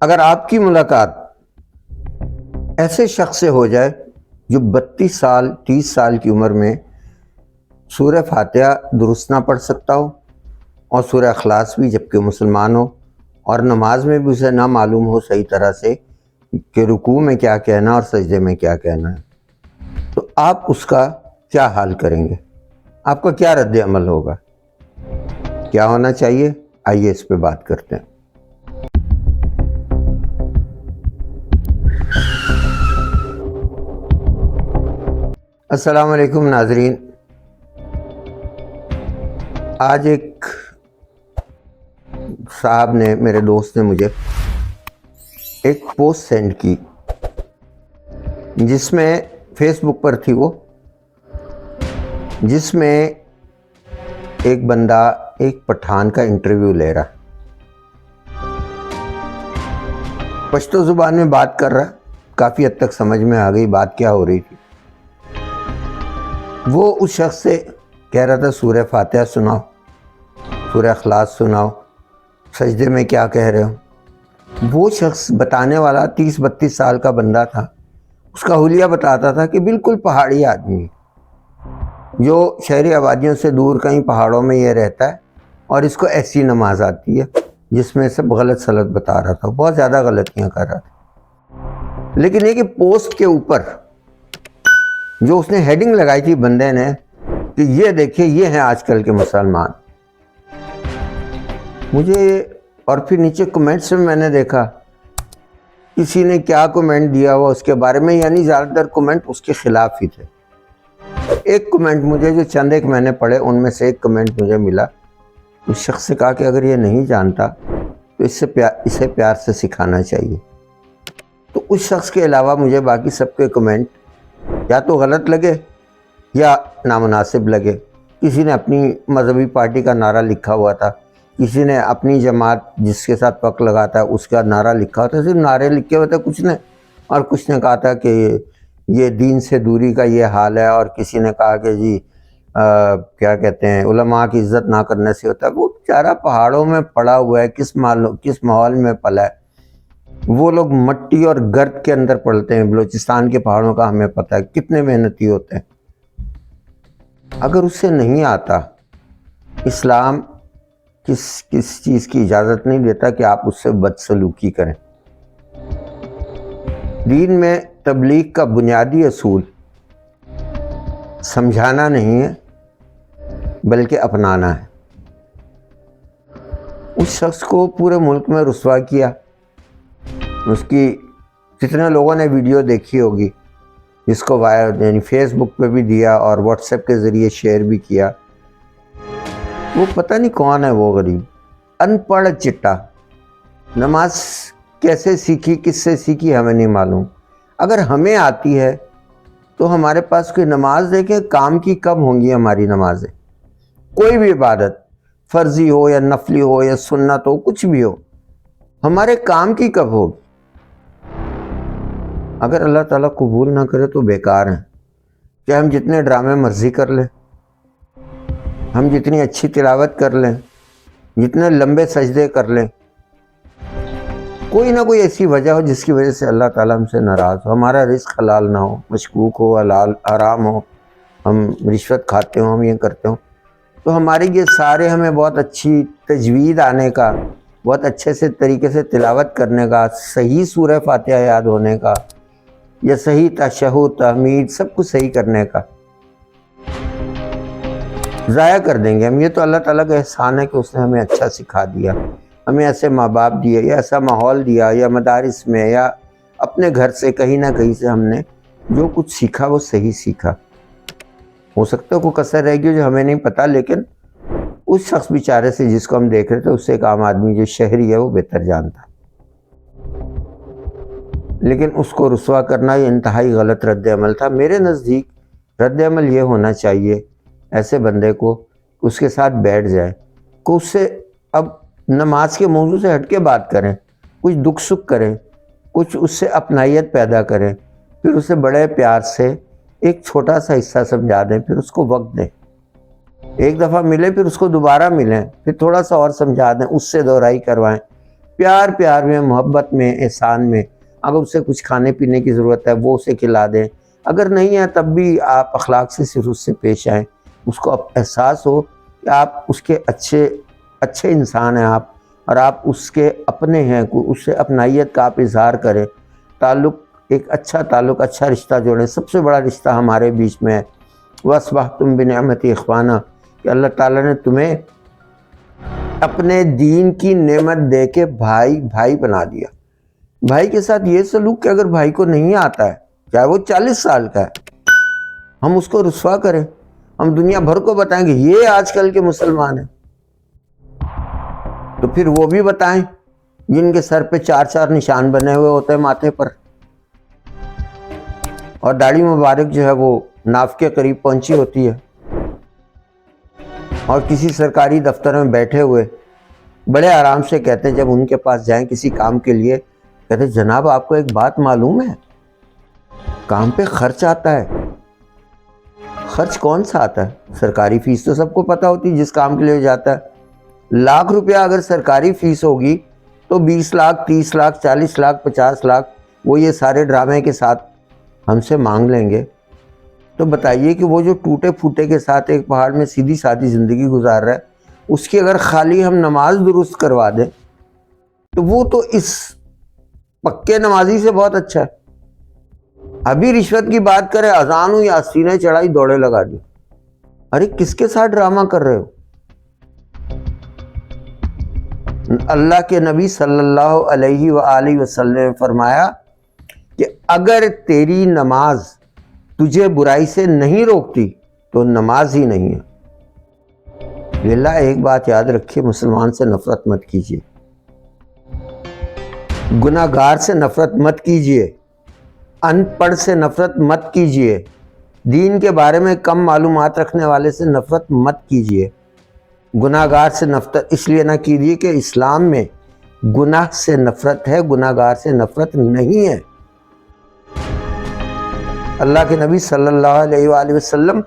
اگر آپ کی ملاقات ایسے شخص سے ہو جائے جو 32 سال 30 سال کی عمر میں سورہ فاتحہ درست نہ پڑھ سکتا ہو اور سورہ اخلاص بھی جبکہ مسلمان ہو، اور نماز میں بھی اسے نہ معلوم ہو صحیح طرح سے کہ رکوع میں کیا کہنا اور سجدے میں کیا کہنا ہے، تو آپ اس کا کیا حال کریں گے؟ آپ کا کیا رد عمل ہوگا؟ کیا ہونا چاہیے؟ آئیے اس پہ بات کرتے ہیں۔ السلام علیکم ناظرین، آج ایک صاحب نے، میرے دوست نے مجھے ایک پوسٹ سینڈ کی جس میں فیس بک پر تھی وہ، جس میں ایک بندہ ایک پٹھان کا انٹرویو لے رہا، پشتو زبان میں بات کر رہا، کافی حد تک سمجھ میں آ گئی بات کیا ہو رہی تھی۔ وہ اس شخص سے کہہ رہا تھا سورہ فاتحہ سناؤ، سورہ اخلاص سناؤ، سجدے میں کیا کہہ رہے ہو۔ وہ شخص بتانے والا 30-32 سال کا بندہ تھا، اس کا حلیہ بتاتا تھا کہ بالکل پہاڑی آدمی جو شہری آبادیوں سے دور کہیں پہاڑوں میں یہ رہتا ہے، اور اس کو ایسی نماز آتی ہے جس میں سب غلط سلط بتا رہا تھا، بہت زیادہ غلطیاں کر رہا تھا۔ لیکن یہ کہ پوسٹ کے اوپر جو اس نے ہیڈنگ لگائی تھی بندے نے کہ یہ دیکھیں یہ ہیں آج کل کے مسلمان، مجھے اور پھر نیچے کمنٹس میں میں نے دیکھا کسی نے کیا کمنٹ دیا ہوا اس کے بارے میں، یعنی زیادہ تر کمنٹ اس کے خلاف ہی تھے۔ ایک کمنٹ مجھے جو چند ایک میں نے پڑھے ان میں سے ایک کمنٹ مجھے ملا، اس شخص سے کہا کہ اگر یہ نہیں جانتا تو اسے پیار سے سکھانا چاہیے۔ تو اس شخص کے علاوہ مجھے باقی سب کے کمنٹ یا تو غلط لگے یا نامناسب لگے۔ کسی نے اپنی مذہبی پارٹی کا نعرہ لکھا ہوا تھا، کسی نے اپنی جماعت جس کے ساتھ وقت لگاتا ہے اس کا نعرہ لکھا ہوتا ہے، صرف نعرے لکھے ہوئے تھے کچھ نے، اور کچھ نے کہا تھا کہ یہ دین سے دوری کا یہ حال ہے، اور کسی نے کہا کہ جی کیا کہتے ہیں علماء کی عزت نہ کرنے سے ہوتا ہے۔ وہ بیچارہ پہاڑوں میں پڑا ہوا ہے، کس ماحول میں پلا ہے، وہ لوگ مٹی اور گرد کے اندر پڑتے ہیں، بلوچستان کے پہاڑوں کا ہمیں پتہ ہے کتنے محنتی ہوتے ہیں۔ اگر اس سے نہیں آتا، اسلام کس چیز کی اجازت نہیں دیتا کہ آپ اس سے بدسلوکی کریں۔ دین میں تبلیغ کا بنیادی اصول سمجھانا نہیں ہے بلکہ اپنانا ہے۔ اس شخص کو پورے ملک میں رسوا کیا، اس کی جتنے لوگوں نے ویڈیو دیکھی ہوگی، جس کو یعنی فیس بک پہ بھی دیا اور واٹس ایپ کے ذریعے شیئر بھی کیا، وہ پتہ نہیں کون ہے وہ غریب ان پڑھ چٹا، نماز کیسے سیکھی کس سے سیکھی ہمیں نہیں معلوم۔ اگر ہمیں آتی ہے تو ہمارے پاس کوئی نماز دیکھیں کام کی کب ہوں گی ہماری نمازیں، کوئی بھی عبادت فرضی ہو یا نفلی ہو یا سنت ہو، کچھ بھی ہو، ہمارے کام کی کب ہوگی؟ اگر اللہ تعالیٰ قبول نہ کرے تو بیکار ہیں، کہ ہم جتنے ڈرامے مرضی کر لیں، ہم جتنی اچھی تلاوت کر لیں، جتنے لمبے سجدے کر لیں، کوئی نہ کوئی ایسی وجہ ہو جس کی وجہ سے اللہ تعالیٰ ہم سے ناراض ہو، ہمارا رزق حلال نہ ہو، مشکوک ہو، حلال حرام ہو، ہم رشوت کھاتے ہوں، ہم یہ کرتے ہوں، تو ہمارے یہ سارے ہمیں بہت اچھی تجوید آنے کا، بہت اچھے سے طریقے سے تلاوت کرنے کا، صحیح سورہ فاتحہ یاد ہونے کا، یا صحیح تشہد تحمید سب کچھ صحیح کرنے کا ضائع کر دیں گے ہم۔ یہ تو اللہ تعالیٰ کا احسان ہے کہ اس نے ہمیں اچھا سکھا دیا، ہمیں ایسے ماں باپ دیے یا ایسا ماحول دیا، یا مدارس میں یا اپنے گھر سے کہیں نہ کہیں سے ہم نے جو کچھ سیکھا وہ صحیح سیکھا۔ ہو سکتا ہے کوئی کسر رہ گئی جو ہمیں نہیں پتہ، لیکن اس شخص بیچارے سے جس کو ہم دیکھ رہے تھے اس سے ایک عام آدمی جو شہری ہے وہ بہتر جانتا، لیکن اس کو رسوا کرنا یہ انتہائی غلط رد عمل تھا۔ میرے نزدیک رد عمل یہ ہونا چاہیے ایسے بندے کو اس کے ساتھ بیٹھ جائے، کہ اس سے اب نماز کے موضوع سے ہٹ کے بات کریں، کچھ دکھ سکھ کریں، کچھ اس سے اپنائیت پیدا کریں، پھر اسے بڑے پیار سے ایک چھوٹا سا حصہ سمجھا دیں، پھر اس کو وقت دیں، ایک دفعہ ملیں پھر اس کو دوبارہ ملیں، پھر تھوڑا سا اور سمجھا دیں، اس سے دہرائی کروائیں، پیار پیار میں، محبت میں، احسان میں، اگر اسے کچھ کھانے پینے کی ضرورت ہے وہ اسے کھلا دیں، اگر نہیں ہے تب بھی آپ اخلاق سے صرف اس سے پیش آئیں، اس کو احساس ہو کہ آپ اس کے اچھے انسان ہیں آپ، اور آپ اس کے اپنے ہیں، اس سے اپنائیت کا آپ اظہار کریں، ایک اچھا تعلق، اچھا رشتہ جوڑیں۔ سب سے بڑا رشتہ ہمارے بیچ میں ہے وَأَصْبَحْتُمْ بِنِعْمَتِي إِخْوَانًا، کہ اللہ تعالیٰ نے تمہیں اپنے دین کی نعمت دے کے بھائی بنا دیا۔ بھائی کے ساتھ یہ سلوک کہ اگر بھائی کو نہیں آتا ہے، چاہے وہ 40 سال کا ہے، ہم اس کو رسوا کریں، ہم دنیا بھر کو بتائیں گے یہ آج کل کے مسلمان ہیں، تو پھر وہ بھی بتائیں جن کے سر پہ 4 نشان بنے ہوئے ہوتے ہیں ماتھے پر، اور داڑھی مبارک جو ہے وہ ناف کے قریب پہنچی ہوتی ہے، اور کسی سرکاری دفتر میں بیٹھے ہوئے بڑے آرام سے کہتے ہیں، جب ان کے پاس جائیں کسی کام کے لیے، کہتے ہیں جناب آپ کو ایک بات معلوم ہے، کام پہ خرچ آتا ہے۔ خرچ کون سا آتا ہے؟ سرکاری فیس تو سب کو پتہ ہوتی ہے جس کام کے لیے جاتا ہے۔ لاکھ روپیہ اگر سرکاری فیس ہوگی تو 20 لاکھ، 30 لاکھ، 40 لاکھ، 50 لاکھ وہ یہ سارے ڈرامے کے ساتھ ہم سے مانگ لیں گے۔ تو بتائیے کہ وہ جو ٹوٹے پھوٹے کے ساتھ ایک پہاڑ میں سیدھی سادھی زندگی گزار رہا ہے، اس کی اگر خالی ہم نماز درست کروا دیں تو وہ تو اس پکے نمازی سے بہت اچھا ہے۔ ابھی رشوت کی بات کرے، اذان ہوئی، آستینیں چڑھائی، دوڑے لگا دی۔ ارے کس کے ساتھ ڈرامہ کر رہے ہو؟ اللہ کے نبی صلی اللہ علیہ وآلہ وسلم نے فرمایا کہ اگر تیری نماز تجھے برائی سے نہیں روکتی تو نماز ہی نہیں ہے۔ للہ ایک بات یاد رکھیے، مسلمان سے نفرت مت کیجیے، گناہ گار سے نفرت مت کیجیے، ان پڑھ سے نفرت مت کیجیے، دین کے بارے میں کم معلومات رکھنے والے سے نفرت مت کیجیے، گناہ گار سے نفرت اس لیے نہ کیجیے کہ اسلام میں گناہ سے نفرت ہے، گناہ گار سے نفرت نہیں ہے۔ اللہ کے نبی صلی اللہ علیہ وآلہ وسلم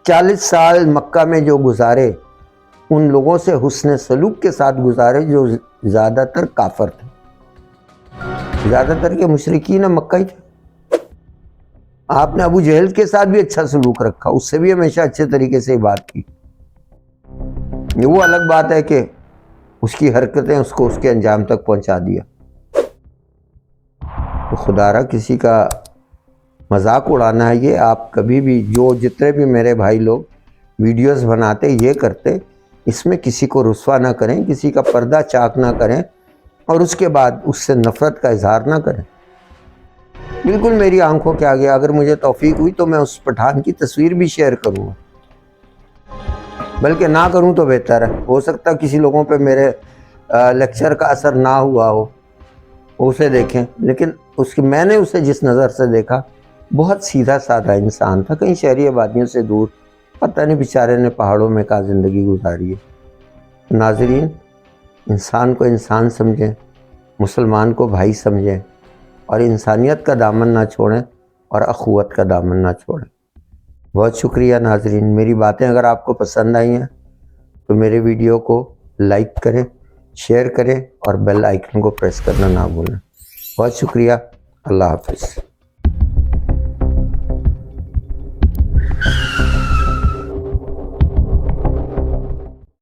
40 سال مکہ میں جو گزارے، ان لوگوں سے حسن سلوک کے ساتھ گزارے جو زیادہ تر کافر تھے، زیادہ تر کے مشرکین مکہ ہی تھے۔ آپ نے ابو جہل کے ساتھ بھی اچھا سلوک رکھا، اس سے بھی ہمیشہ اچھے طریقے سے بات کی۔ وہ الگ بات ہے کہ اس کی حرکتیں اس کو اس کے انجام تک پہنچا دیا۔ تو خدا را کسی کا مذاق اڑانا ہے یہ آپ کبھی بھی، جتنے بھی میرے بھائی لوگ ویڈیوز بناتے یہ کرتے، اس میں کسی کو رسوا نہ کریں، کسی کا پردہ چاک نہ کریں، اور اس کے بعد اس سے نفرت کا اظہار نہ کریں۔ بالکل میری آنکھوں کے آگے اگر مجھے توفیق ہوئی تو میں اس پٹھان کی تصویر بھی شیئر کروں گا، بلکہ نہ کروں تو بہتر ہے، ہو سکتا کسی لوگوں پہ میرے لیکچر کا اثر نہ ہوا ہو، اسے دیکھیں، لیکن میں نے اسے جس نظر سے دیکھا بہت سیدھا سادہ انسان تھا، کہیں شہری آبادیوں سے دور، پتہ نہیں بیچارے نے پہاڑوں میں کہاں زندگی گزاری ہے۔ ناظرین، انسان کو انسان سمجھیں، مسلمان کو بھائی سمجھیں، اور انسانیت کا دامن نہ چھوڑیں اور اخوت کا دامن نہ چھوڑیں۔ بہت شکریہ ناظرین، میری باتیں اگر آپ کو پسند آئی ہیں تو میرے ویڈیو کو لائک کریں، شیئر کریں، اور بیل آئیکن کو پریس کرنا نہ بھولیں۔ بہت شکریہ، اللہ حافظ۔